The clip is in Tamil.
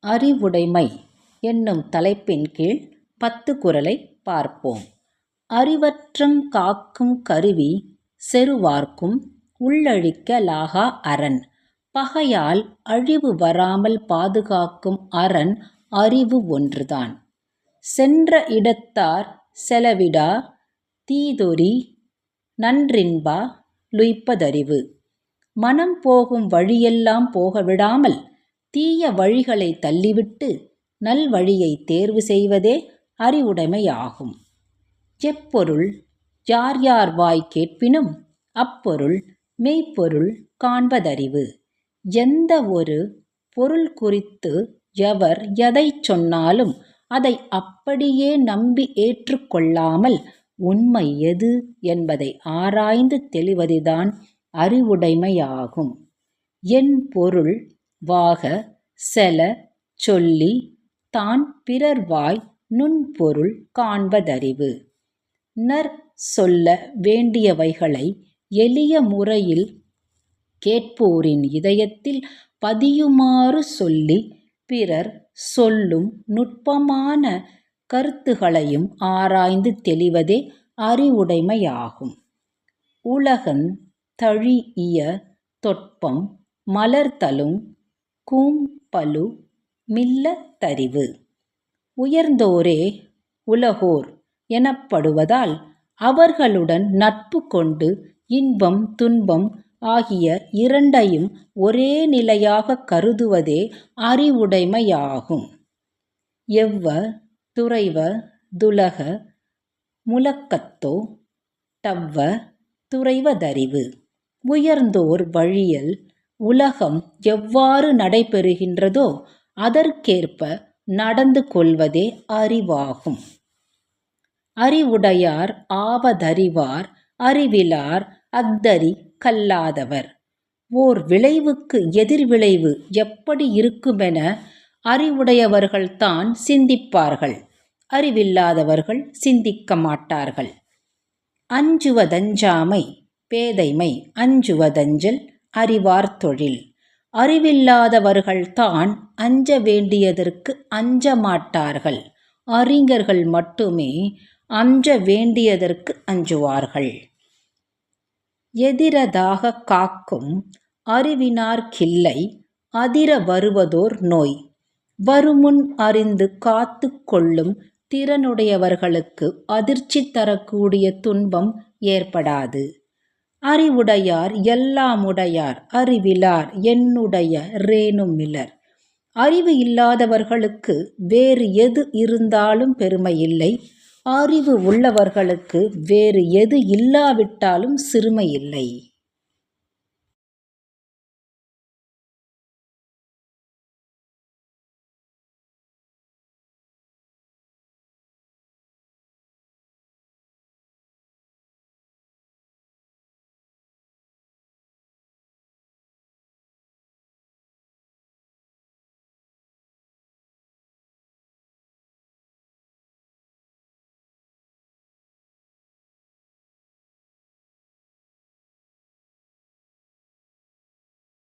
அறிவுடைமை என்னும் தலைப்பின் கீழ் 10 குறளை பார்ப்போம். அறிவற்றங் காக்கும் கருவி செறுவார்க்கும் உள்ளழிக்க லாகா அரண். பகையால் அழிவு வராமல் பாதுகாக்கும் அரண் அறிவு ஒன்றுதான். சென்ற இடத்தார் செலவிடா தீதொரி நன்றின்பா லுய்ப்பதறிவு. மனம் போகும் வழியெல்லாம் போகவிடாமல் தீய வழிகளை தள்ளிவிட்டு நல்வழியை தேர்வு செய்வதே அறிவுடைமையாகும். எப்பொருள் யார் யார் வாய் கேட்பினும் அப்பொருள் மெய்ப்பொருள் காண்பதறிவு. எந்த ஒரு பொருள் குறித்து எவர் எதைச் சொன்னாலும் அதை அப்படியே நம்பி ஏற்றுக்கொள்ளாமல் உண்மை எது என்பதை ஆராய்ந்து தெளிவதுதான் அறிவுடைமையாகும். என் பொருள் வாக செல சொல்லி தான் பிறர்வாய் நுண்பொருள் காண்பதறிவு. சொல்ல வேண்டியவைகளை எளிய முறையில் கேட்போரின் இதயத்தில் பதியுமாறு சொல்லி பிறர் சொல்லும் நுட்பமான கருத்துகளையும் ஆராய்ந்து தெளிவதே அறிவுடைமையாகும். உலகந் தழீஇய தொட்பம் மலர்தலுங் கூம்பலு மில்லத் தறிவு. உயர்ந்தோரே உலகோர் எனப்படுவதால் அவர்களுடன் நட்பு கொண்டு இன்பம் துன்பம் ஆகிய இரண்டையும் ஒரே நிலையாக கருதுவதே அறிவுடைமையாகும். எவ்வ துறைவ துலக முழக்கத்தோ டவ்வ துறைவதறிவு. உயர்ந்தோர் வழியில் உலகம் எவ்வாறு நடைபெறுகின்றதோ அதற்கேற்ப நடந்து கொள்வதே அறிவாகும். அறிவுடையார் ஆவதறிவார் அறிவிலார் அஃதறி கல்லாதவர். ஓர் விளைவுக்கு எதிர்விளைவு எப்படி இருக்குமென அறிவுடையவர்கள்தான் சிந்திப்பார்கள். அறிவில்லாதவர்கள் சிந்திக்க மாட்டார்கள். அஞ்சுவதஞ்சாமை பேதைமை அஞ்சுவதஞ்சல் அறிவார் தொழில். அறிவில்லாதவர்கள்தான் அஞ்ச வேண்டியதற்கு அஞ்ச மாட்டார்கள். அறிஞர்கள் மட்டுமே அஞ்ச வேண்டியதற்கு அஞ்சுவார்கள். எதிரதாக காக்கும் அறிவினார்க்கில்லை அதிர வருவதோர் நோய். வருமுன் அறிந்து காத்து கொள்ளும் திறனுடையவர்களுக்கு அதிர்ச்சி தரக்கூடிய துன்பம் ஏற்படாது. அறிவுடையார் எல்லாமுடையார் அறிவிலார் என்னுடைய ரேனுமிலர். அறிவு இல்லாதவர்களுக்கு வேறு எது இருந்தாலும் பெருமையில்லை. அறிவு உள்ளவர்களுக்கு வேறு எது இல்லாவிட்டாலும் சிறுமையில்லை.